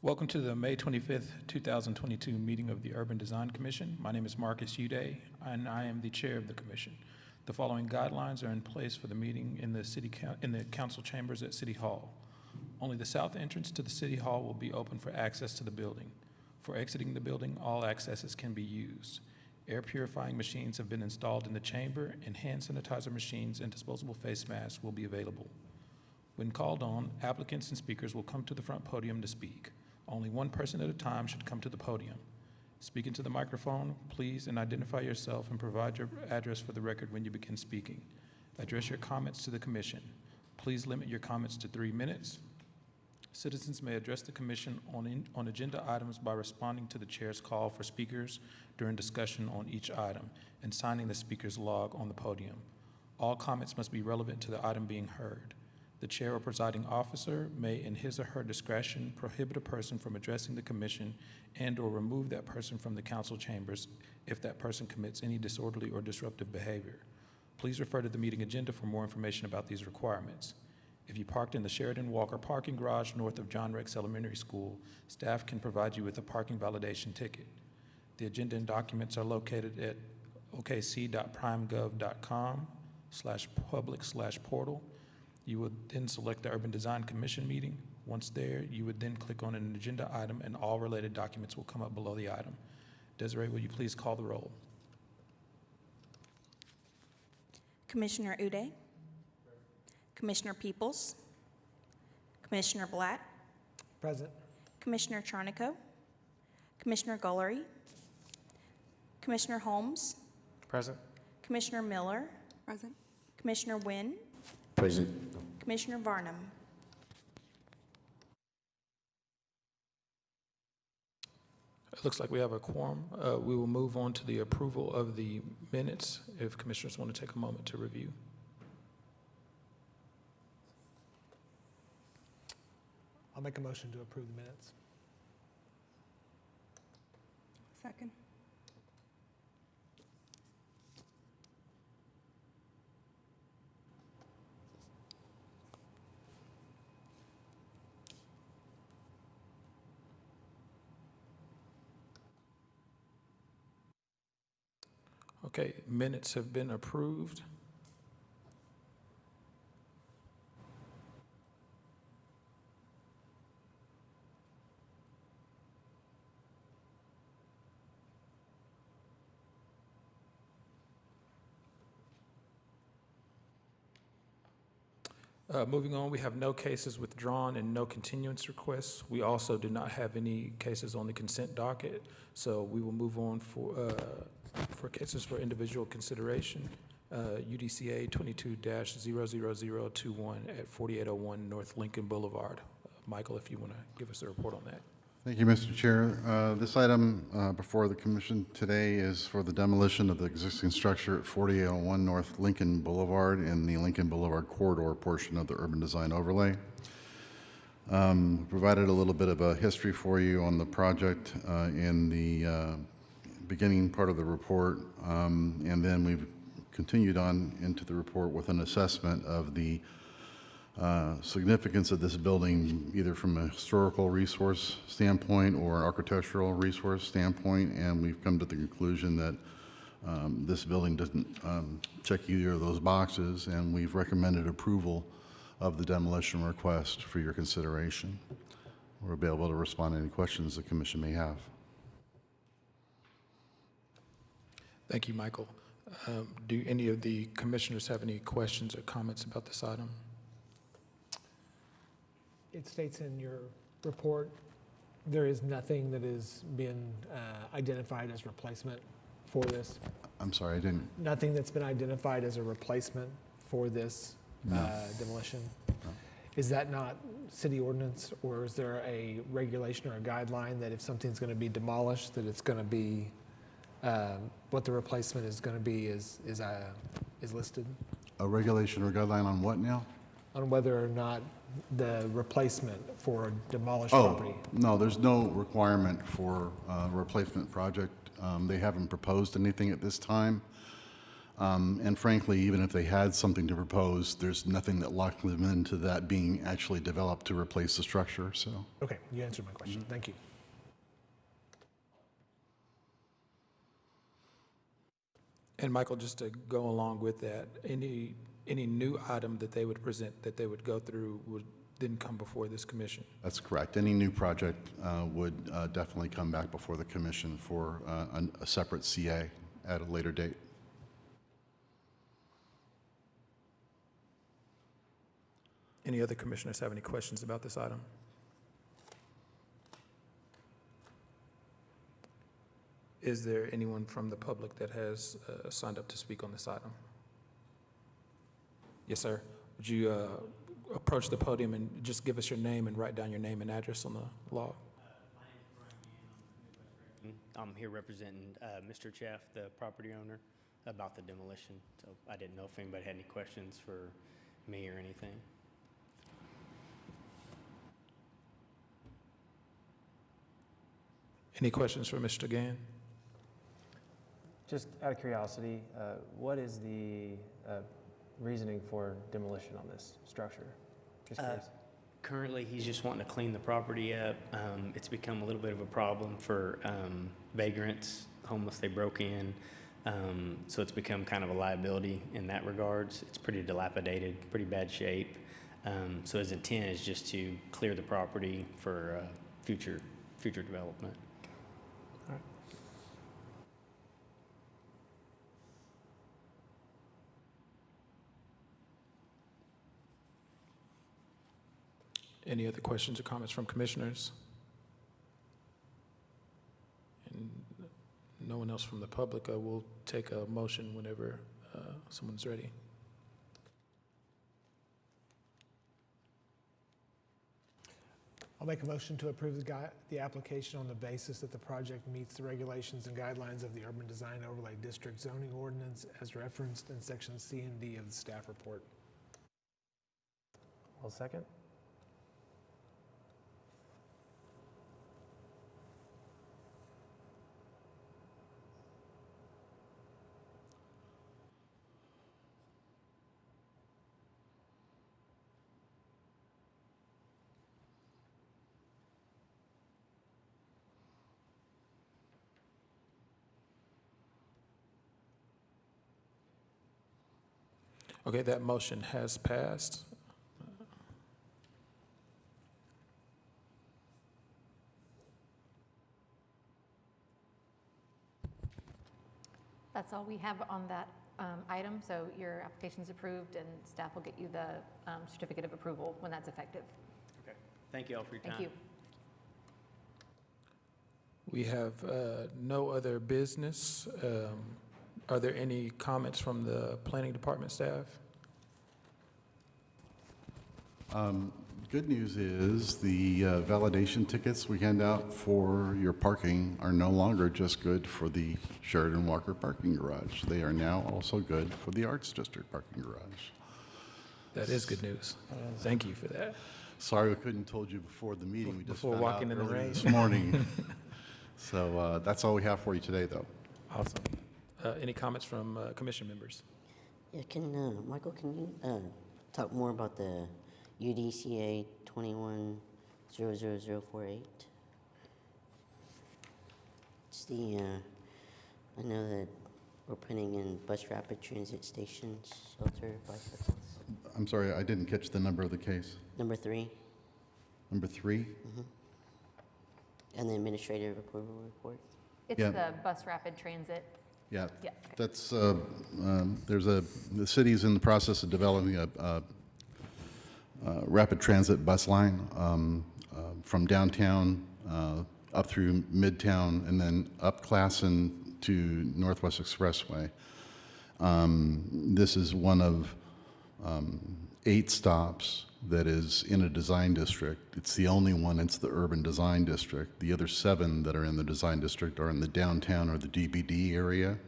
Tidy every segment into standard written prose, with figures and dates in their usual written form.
Welcome to the May 25th, 2022 meeting of the Urban Design Commission. My name is Marcus Uday, and I am the chair of the commission. The following guidelines are in place for the meeting in the council chambers at City Hall. Only the south entrance to the City Hall will be open for access to the building. For exiting the building, all accesses can be used. Air purifying machines have been installed in the chamber, and hand sanitizer machines and disposable face masks will be available. When called on, applicants and speakers will come to the front podium to speak. Only one person at a time should come to the podium. Speak into the microphone, please, and identify yourself and provide your address for the record when you begin speaking. Address your comments to the commission. Please limit your comments to 3 minutes. Citizens may address the commission on agenda items by responding to the chair's call for speakers during discussion on each item and signing the speaker's log on the podium. All comments must be relevant to the item being heard. The chair or presiding officer may, in his or her discretion, prohibit a person from addressing the commission and/or remove that person from the council chambers if that person commits any disorderly or disruptive behavior. Please refer to the meeting agenda for more information about these requirements. If you parked in the Sheridan Walker parking garage north of John Rex Elementary School, staff can provide you with a parking validation ticket. The agenda and documents are located at okc.primegov.com/public/portal. You would then select the Urban Design Commission meeting. Once there, you would then click on an agenda item and all related documents will come up below the item. Desiree, will you please call the roll? Commissioner Uday, Commissioner Peoples, Commissioner Blatt, Present. Commissioner Charnico, Commissioner Gullery, Commissioner Holmes, Present. Commissioner Miller, Present. Commissioner Wynn, Present. Commissioner Varnum. It looks like we have a quorum. We will move on to the approval of the minutes if commissioners want to take a moment to review. I'll make a motion to approve the minutes. Second. Okay, minutes have been approved. Moving on, we have no cases withdrawn and no continuance requests. We also do not have any cases on the consent docket, so we will move on for cases for individual consideration. UDCA 22-00021 at 4801 North Lincoln Boulevard. Michael, if you want to give us a report on that. Thank you, Mr. Chair. This item before the Commission today is for the demolition of the existing structure at 4801 North Lincoln Boulevard in the Lincoln Boulevard corridor portion of the urban design overlay. Provided a little bit of a history for you on the project in the beginning part of the report, and then we've continued on into the report with an assessment of the significance of this building, either from a historical resource standpoint or an architectural resource standpoint, and we've come to the conclusion that this building doesn't check either of those boxes, and we've recommended approval of the demolition request for your consideration. We'll be able to respond to any questions the Commission may have. Thank you, Michael. Do any of the commissioners have any questions or comments about this item? It states in your report, there is nothing that has been identified as replacement for this. I'm sorry, I didn't. Nothing that's been identified as a replacement for this demolition. No. Is that not city ordinance, or is there a regulation or a guideline that if something's going to be demolished, that it's going to be what the replacement is going to be is listed? A regulation or guideline on what now? On whether or not the replacement for a demolished Oh, property. no, there's no requirement for a replacement project. They haven't proposed anything at this time. And frankly, even if they had something to propose, there's nothing that locked them into that being actually developed to replace the structure, so. Okay, you answered my question. Thank you. And Michael, just to go along with that, any new item that they would present, that they would go through, would then come before this commission? That's correct. Any new project would definitely come back before the commission for a separate CA at a later date. Any other commissioners have any questions about this item? Is there anyone from the public that has signed up to speak on this item? Yes, sir. Would you approach the podium and just give us your name and write down your name and address on the log? I'm here representing Mr. Chaff, the property owner, about the demolition. So I didn't know if anybody had any questions for me or anything. Any questions for Mr. Gann? Just out of curiosity, what is the reasoning for demolition on this structure? Just curious. Currently, he's just wanting to clean the property up. It's become a little bit of a problem for vagrants, homeless. They broke in, so it's become kind of a liability in that regards. It's pretty dilapidated, pretty bad shape. So his intent is just to clear the property for future development. Any other questions or comments from commissioners? And no one else from the public, we'll take a motion whenever someone's ready. I'll make a motion to approve the application on the basis that the project meets the regulations and guidelines of the Urban Design Overlay District zoning ordinance as referenced in section C and D of the staff report. I'll second. Okay, that motion has passed. That's all we have on that item, so your application's approved and staff will get you the certificate of approval when that's effective. Okay. Thank you all for your time. Thank you. We have no other business. Are there any comments from the planning department staff? Good news is the validation tickets we hand out for your parking are no longer just good for the Sheridan Walker parking garage. They are now also good for the Arts District parking garage. That is good news. Thank you for that. Sorry we couldn't have told you before the meeting. We just Before found walking out in the earlier rain. this morning. So that's all we have for you today, though. Awesome. Any comments from commission members? Yeah, Michael, can you talk more about the UDCA 2100048? It's the, I know that we're putting in bus rapid transit stations, shelter bicycles. I'm sorry, I didn't catch the number of the case. Number 3, Number 3? and the administrative approval report. It's Yeah. the bus rapid transit. Yeah. Yeah. That's, the city's in the process of developing a rapid transit bus line from downtown up through Midtown and then up Classen to Northwest Expressway. This is one of 8 stops that is in a design district. It's the only one, it's the urban design district. The other 7 that are in the design district are in the downtown or the DBD area.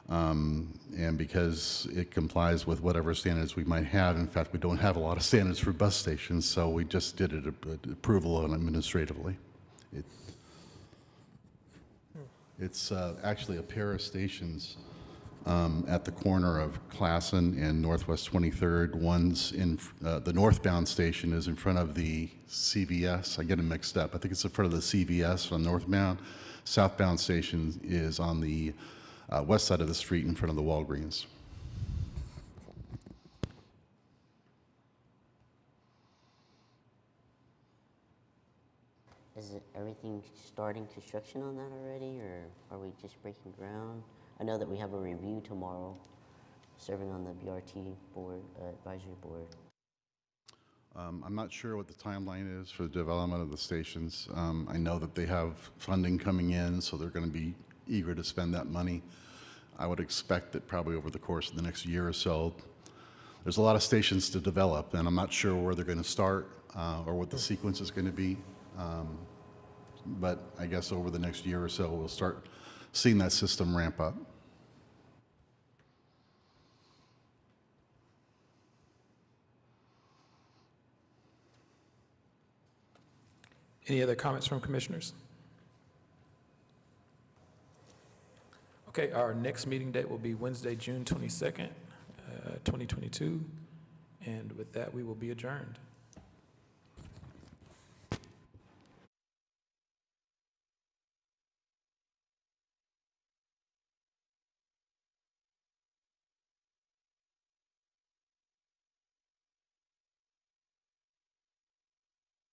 And because it complies with whatever standards we might have, in fact, we don't have a lot of standards for bus stations, so we just did it approval and administratively. It's actually a pair of stations at the corner of Classen and Northwest 23rd. One's in, the northbound station is in front of the CVS. I get them mixed up. I think it's in front of the CVS on northbound. Southbound station is on the west side of the street in front of the Walgreens. Is it everything starting construction on that already, or are we just breaking ground? I know that we have a review tomorrow, serving on the BRT board, advisory board. I'm not sure what the timeline is for the development of the stations. I know that they have funding coming in, so they're going to be eager to spend that money. I would expect that probably over the course of the next year or so, there's a lot of stations to develop, and I'm not sure where they're going to start or what the sequence is going to be. But I guess over the next year or so, we'll start seeing that system ramp up. Any other comments from commissioners? Okay, our next meeting date will be Wednesday, June 22nd, 2022. And with that, we will be adjourned.